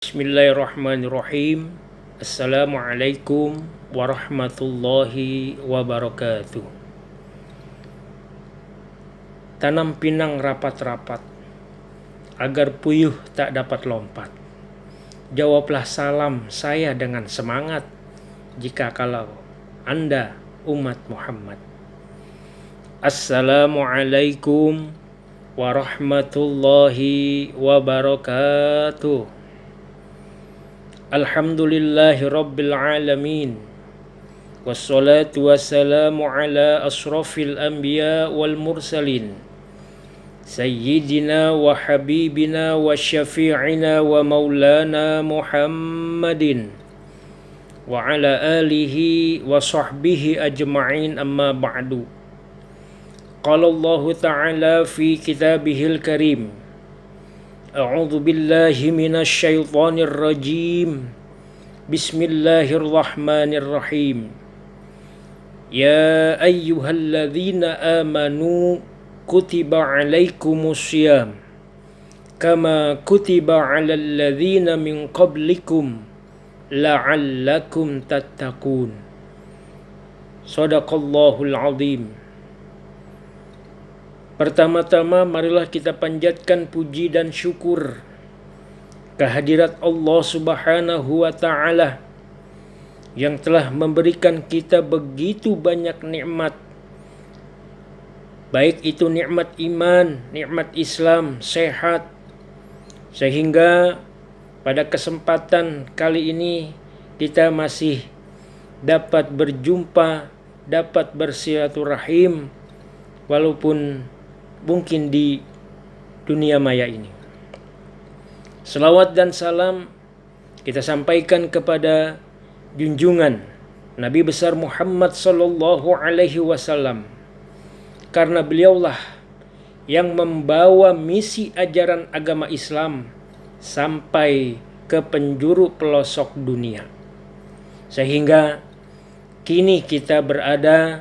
Bismillahirrahmanirrahim. Assalamualaikum warahmatullahi wabarakatuh. Tanam pinang rapat-rapat, agar puyuh tak dapat lompat. Jawablah salam saya dengan semangat, jika kalau Anda umat Muhammad. Assalamualaikum warahmatullahi wabarakatuh. Alhamdulillahi rabbil alamin. Wassalatu wassalamu ala asrafil anbiya wal mursalin. Sayyidina wa habibina wa syafi'ina wa maulana Muhammadin. Wa ala alihi wa sahbihi ajma'in, amma ba'du. Qala Allah ta'ala fi kitabihil karim. A'udzu billahi minasy syaithanir rajim. Bismillahirrahmanirrahim. Ya ayyuhalladzina amanu kutiba 'alaikumus syiyam kama kutiba 'alal ladzina min qablikum la'allakum tattaqun. Shadaqallahul azim. Pertama-tama marilah kita panjatkan puji dan syukur kehadirat Allah Subhanahu wa ta'ala yang telah memberikan kita begitu banyak nikmat, baik itu nikmat iman, nikmat Islam, sehat, sehingga pada kesempatan kali ini kita masih dapat berjumpa, dapat bersilaturahim walaupun mungkin di dunia maya ini. Selawat dan salam kita sampaikan kepada junjungan Nabi besar Muhammad sallallahu alaihi wasallam, karena beliaulah yang membawa misi ajaran agama Islam sampai ke penjuru pelosok dunia, sehingga kini kita berada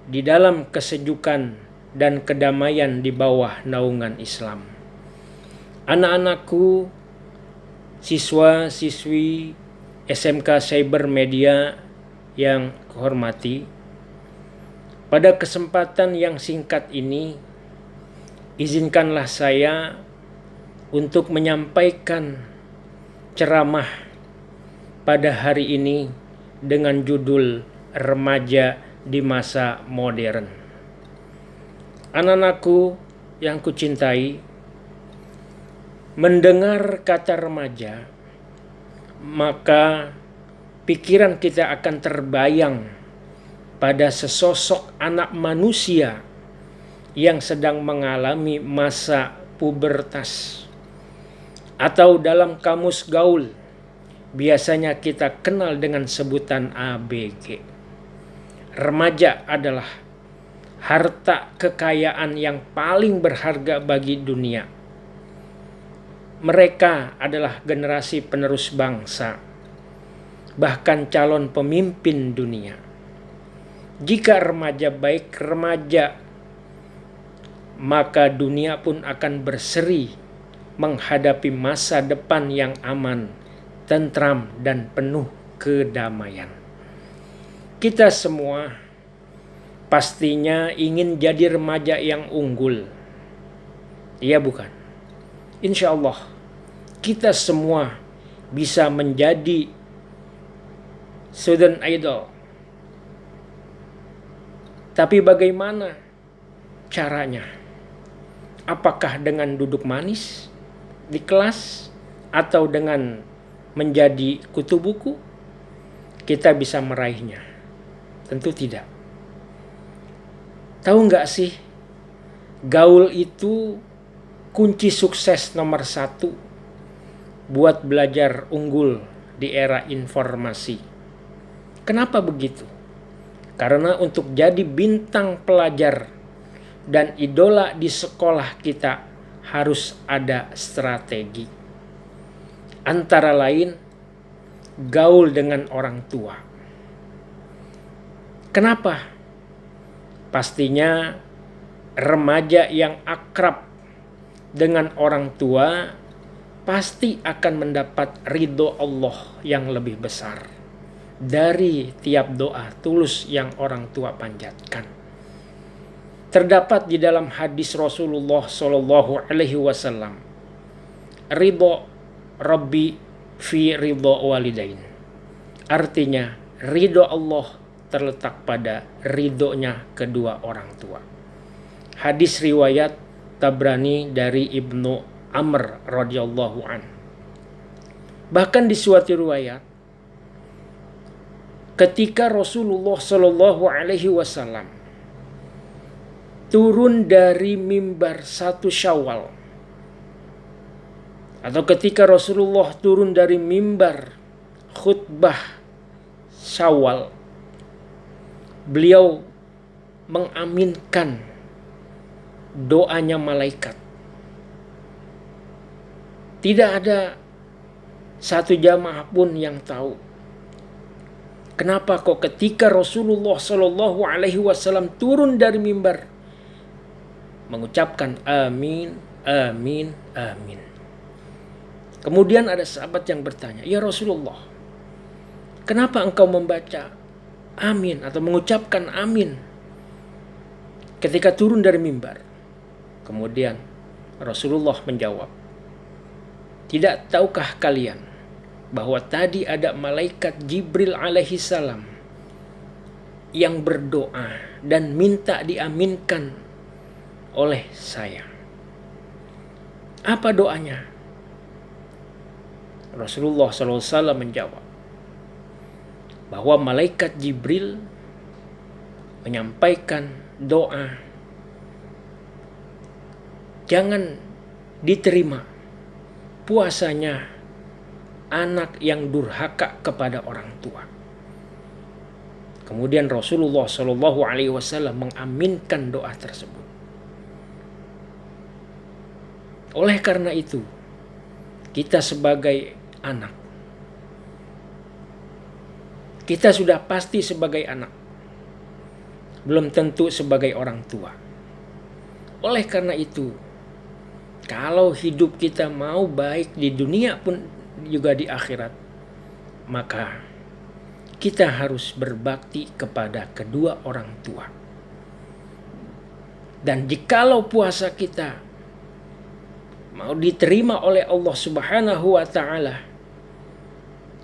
di dalam kesejukan dan kedamaian di bawah naungan Islam. Anak-anakku, siswa-siswi SMK Cyber Media yang kuhormati, pada kesempatan yang singkat ini, izinkanlah saya untuk menyampaikan ceramah pada hari ini dengan judul Remaja di Masa Modern. Anak-anakku yang kucintai, mendengar kata remaja, maka pikiran kita akan terbayang pada sesosok anak manusia yang sedang mengalami masa pubertas, atau dalam kamus gaul biasanya kita kenal dengan sebutan ABG. Remaja adalah harta kekayaan yang paling berharga bagi dunia. Mereka adalah generasi penerus bangsa, bahkan calon pemimpin dunia. Jika remaja baik remaja, maka dunia pun akan berseri menghadapi masa depan yang aman, tentram, dan penuh kedamaian. Kita semua pastinya ingin jadi remaja yang unggul. Iya bukan? Insya Allah kita semua bisa menjadi student idol. Tapi bagaimana caranya? Apakah dengan duduk manis di kelas atau dengan menjadi kutu buku kita bisa meraihnya? Tentu tidak. Tahu nggak sih, gaul itu kunci sukses nomor 1 buat belajar unggul di era informasi. Kenapa begitu? Karena untuk jadi bintang pelajar dan idola di sekolah kita harus ada strategi. Antara lain, gaul dengan orang tua. Kenapa? Pastinya remaja yang akrab dengan orang tua pasti akan mendapat ridho Allah yang lebih besar dari tiap doa tulus yang orang tua panjatkan. Terdapat di dalam hadis Rasulullah Shallallahu Alaihi Wasallam, ridho Rabbi fi ridho walidain. Artinya ridho Allah terletak pada ridhonya kedua orang tua. Hadis riwayat Tabrani dari Ibnu Amr radhiyallahu an. Bahkan di suatu riwayat, ketika Rasulullah Shallallahu Alaihi Wasallam turun dari mimbar 1 Syawal, atau ketika Rasulullah turun dari mimbar khutbah Syawal, beliau mengaminkan doanya malaikat. Tidak ada satu jamaah pun yang tahu kenapa kok ketika Rasulullah Shallallahu Alaihi Wasallam turun dari mimbar mengucapkan amin, amin, amin. Kemudian ada sahabat yang bertanya, ya Rasulullah, kenapa engkau membaca amin atau mengucapkan amin ketika turun dari mimbar? Kemudian Rasulullah menjawab, tidak tahukah kalian bahwa tadi ada malaikat Jibril alaihi salam yang berdoa dan minta diaminkan oleh saya. Apa doanya? Rasulullah SAW menjawab bahwa malaikat Jibril menyampaikan doa, jangan diterima puasanya anak yang durhaka kepada orang tua. Kemudian Rasulullah SAW mengaminkan doa tersebut. Oleh karena itu, kita sebagai anak, kita sudah pasti sebagai anak, belum tentu sebagai orang tua. Oleh karena itu, kalau hidup kita mau baik di dunia pun juga di akhirat, maka kita harus berbakti kepada kedua orang tua. Dan jikalau puasa kita mau diterima oleh Allah Subhanahu wa Ta'ala,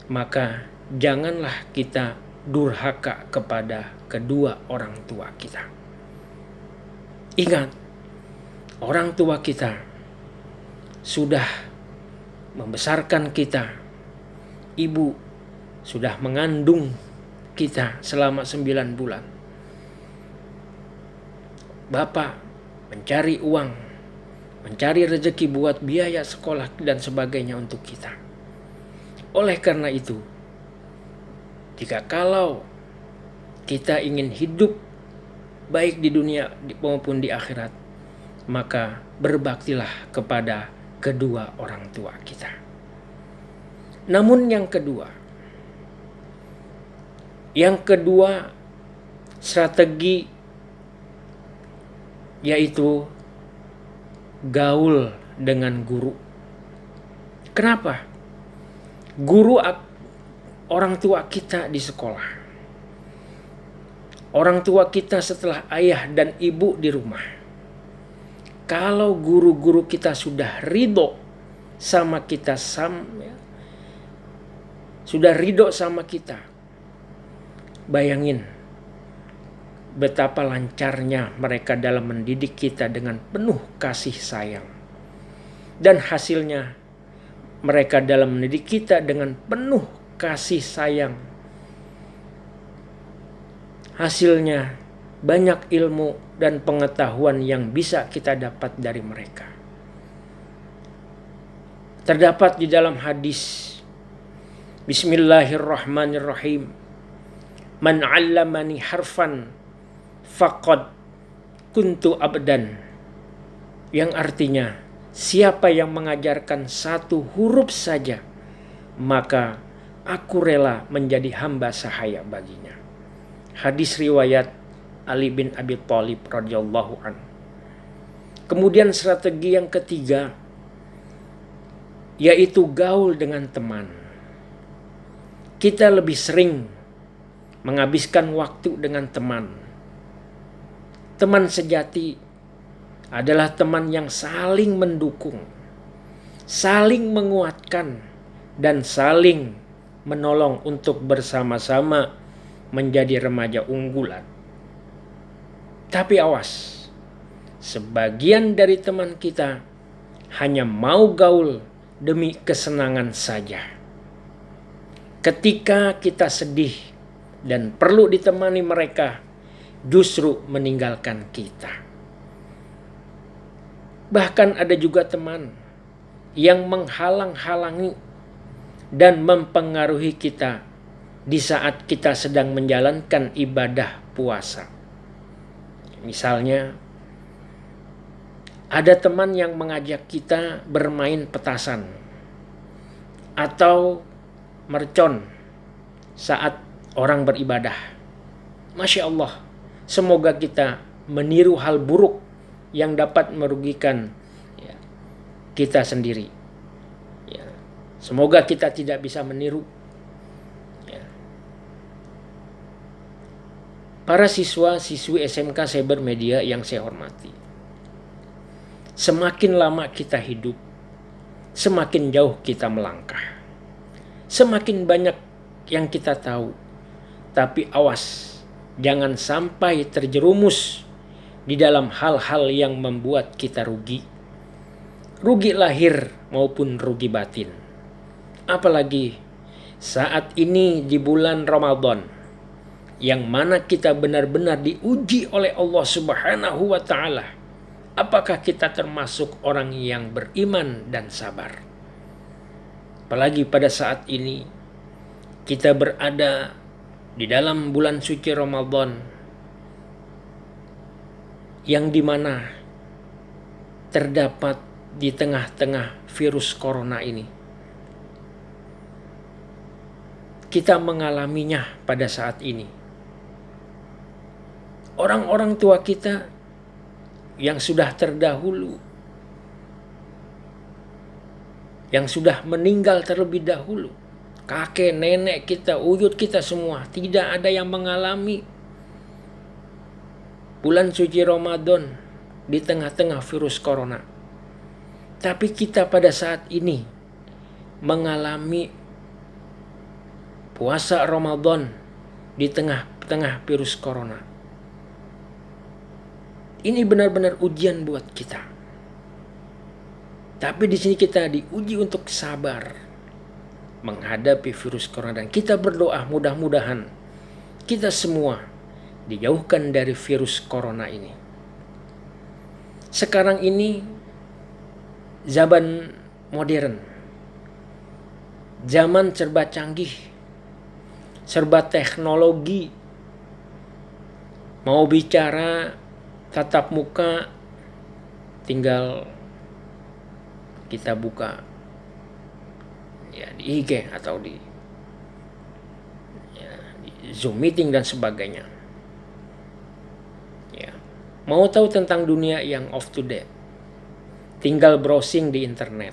maka janganlah kita durhaka kepada kedua orang tua kita. Ingat, orang tua kita sudah membesarkan kita. Ibu sudah mengandung kita selama 9 bulan. Bapak mencari uang, mencari rezeki buat biaya sekolah dan sebagainya untuk kita. Oleh karena itu, jika kalau kita ingin hidup baik di dunia maupun di akhirat, maka berbaktilah kepada kedua orang tua kita. Namun yang kedua strategi yaitu gaul dengan guru. Kenapa? Guru orang tua kita di sekolah. Orang tua kita setelah ayah dan ibu di rumah. Kalau guru-guru kita sudah ridho sama kita, sudah ridho sama kita, bayangin betapa lancarnya mereka dalam mendidik kita dengan penuh kasih sayang. Dan hasilnya mereka dalam mendidik kita dengan penuh kasih sayang. Hasilnya banyak ilmu dan pengetahuan yang bisa kita dapat dari mereka. Terdapat di dalam hadis, Bismillahirrahmanirrahim, Man 'allamani harfan faqad kuntu abdan, yang artinya siapa yang mengajarkan satu huruf saja, maka aku rela menjadi hamba sahaya baginya. Hadis riwayat Ali bin Abi Thalib radhiyallahu an. Kemudian strategi yang ketiga yaitu gaul dengan teman. Kita lebih sering menghabiskan waktu dengan teman. Teman sejati adalah teman yang saling mendukung, saling menguatkan, dan saling menolong untuk bersama-sama menjadi remaja unggulan. Tapi awas, sebagian dari teman kita hanya mau gaul demi kesenangan saja. Ketika kita sedih dan perlu ditemani mereka, justru meninggalkan kita. Bahkan ada juga teman yang menghalang-halangi dan mempengaruhi kita di saat kita sedang menjalankan ibadah puasa. Misalnya, ada teman yang mengajak kita bermain petasan atau mercon saat orang beribadah. Masya Allah, semoga kita meniru hal buruk yang dapat merugikan kita sendiri. Semoga kita tidak bisa meniru. Para siswa-siswi SMK Cybermedia yang saya hormati, semakin lama kita hidup, semakin jauh kita melangkah. Semakin banyak yang kita tahu, tapi awas, jangan sampai terjerumus di dalam hal-hal yang membuat kita rugi. Rugi lahir maupun rugi batin. Apalagi saat ini di bulan Ramadan, yang mana kita benar-benar diuji oleh Allah Subhanahu wa Ta'ala. Apakah kita termasuk orang yang beriman dan sabar? Apalagi pada saat ini kita berada di dalam bulan suci Ramadan, yang dimana terdapat di tengah-tengah virus corona ini. Kita mengalaminya pada saat ini. Orang-orang tua kita yang sudah terdahulu, yang sudah meninggal terlebih dahulu, kakek, nenek kita, uyut kita semua, tidak ada yang mengalami bulan suci Ramadan di tengah-tengah virus corona. Tapi kita pada saat ini mengalami puasa Ramadan di tengah-tengah virus corona. Ini benar-benar ujian buat kita. Tapi di sini kita diuji untuk sabar menghadapi virus corona, dan kita berdoa mudah-mudahan kita semua dijauhkan dari virus corona ini. Sekarang ini zaman modern, zaman serba canggih, serba teknologi. Mau bicara tatap muka, tinggal kita buka di IG atau di Zoom meeting dan sebagainya. Mau tahu tentang dunia yang off to date, tinggal browsing di internet.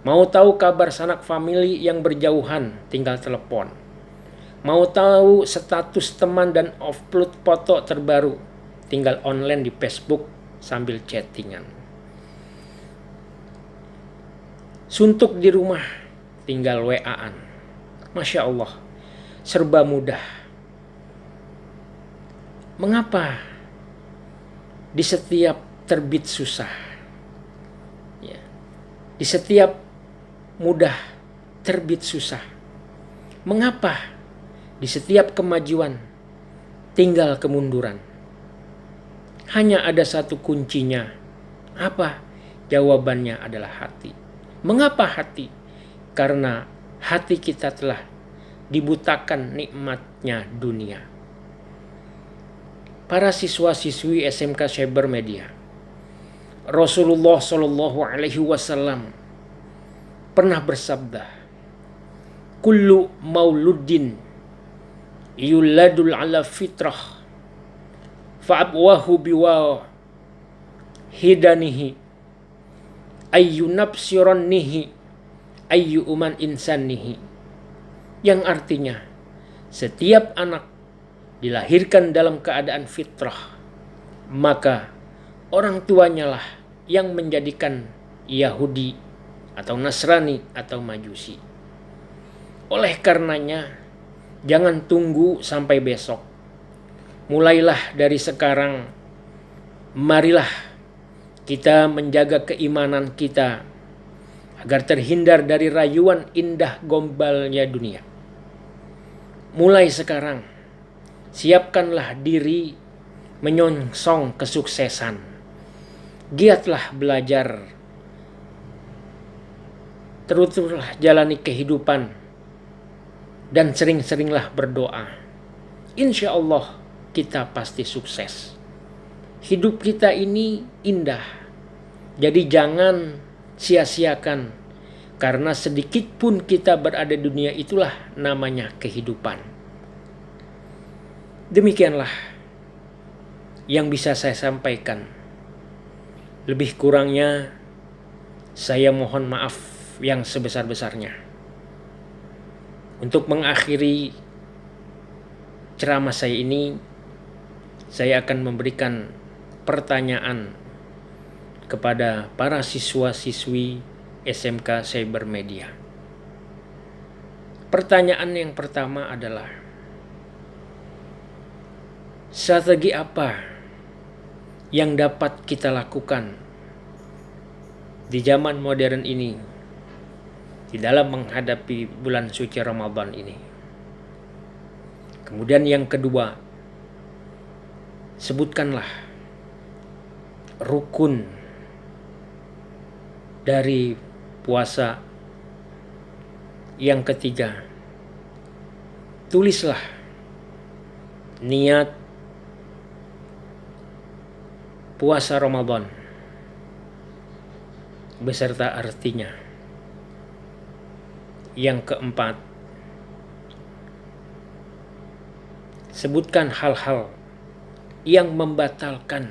Mau tahu kabar sanak famili yang berjauhan, tinggal telepon. Mau tahu status teman dan upload foto terbaru, tinggal online di Facebook sambil chattingan. Suntuk di rumah, tinggal WA-an. Masya Allah, serba mudah. Mengapa di setiap terbit susah, di setiap mudah terbit susah? Mengapa di setiap kemajuan tinggal kemunduran? Hanya ada satu kuncinya. Apa? Jawabannya adalah hati. Mengapa hati? Karena hati kita telah dibutakan nikmatnya dunia. Para siswa-siswi SMK Cybermedia, Rasulullah Shallallahu Alaihi Wasallam pernah bersabda, "Kullu mauludin yuladul ala fitrah, fa'abwahu biwa hidanihi ayyunabsirannihi ayyu uman insanihi, yang artinya setiap anak dilahirkan dalam keadaan fitrah, maka orang tuanya lah yang menjadikan Yahudi atau Nasrani atau Majusi. Oleh karenanya, jangan tunggu sampai besok. Mulailah dari sekarang. Marilah kita menjaga keimanan kita agar terhindar dari rayuan indah gombalnya dunia. Mulai sekarang, siapkanlah diri menyongsong kesuksesan. Giatlah belajar, teruslah jalani kehidupan, dan sering-seringlah berdoa. Insya Allah kita pasti sukses. Hidup kita ini indah, jadi jangan sia-siakan, karena sedikit pun kita berada di dunia itulah namanya kehidupan. Demikianlah yang bisa saya sampaikan. Lebih kurangnya saya mohon maaf yang sebesar-besarnya. Untuk mengakhiri ceramah saya ini, saya akan memberikan pertanyaan kepada para siswa-siswi SMK Cybermedia. Pertanyaan yang pertama adalah, strategi apa yang dapat kita lakukan di zaman modern ini di dalam menghadapi bulan suci Ramadan ini? Kemudian yang kedua, sebutkanlah rukun dari puasa. Yang ketiga, tulislah niat puasa Ramadan beserta artinya. Yang keempat, sebutkan hal-hal yang membatalkan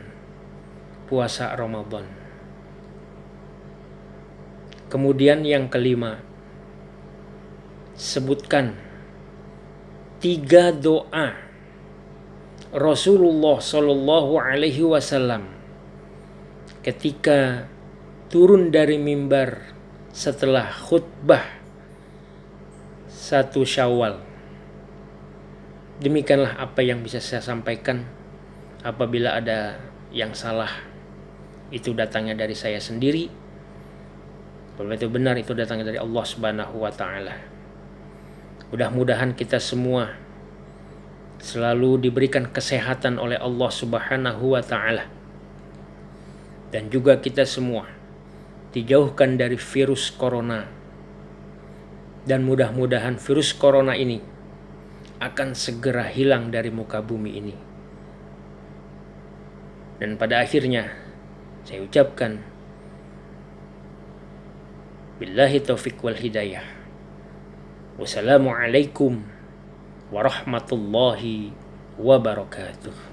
puasa Ramadan. Kemudian yang kelima, sebutkan 3 doa Rasulullah Shallallahu Alaihi Wasallam ketika turun dari mimbar setelah khutbah 1 Syawal. Demikianlah apa yang bisa saya sampaikan. Apabila ada yang salah, itu datangnya dari saya sendiri. Kalau itu benar, itu datangnya dari Allah Subhanahu wa Ta'ala. Mudah-mudahan kita semua selalu diberikan kesehatan oleh Allah Subhanahu wa Ta'ala, dan juga kita semua dijauhkan dari virus corona. Dan mudah-mudahan virus corona ini akan segera hilang dari muka bumi ini. Dan pada akhirnya saya ucapkan billahi taufiq wal hidayah. Wassalamualaikum warahmatullahi wabarakatuh.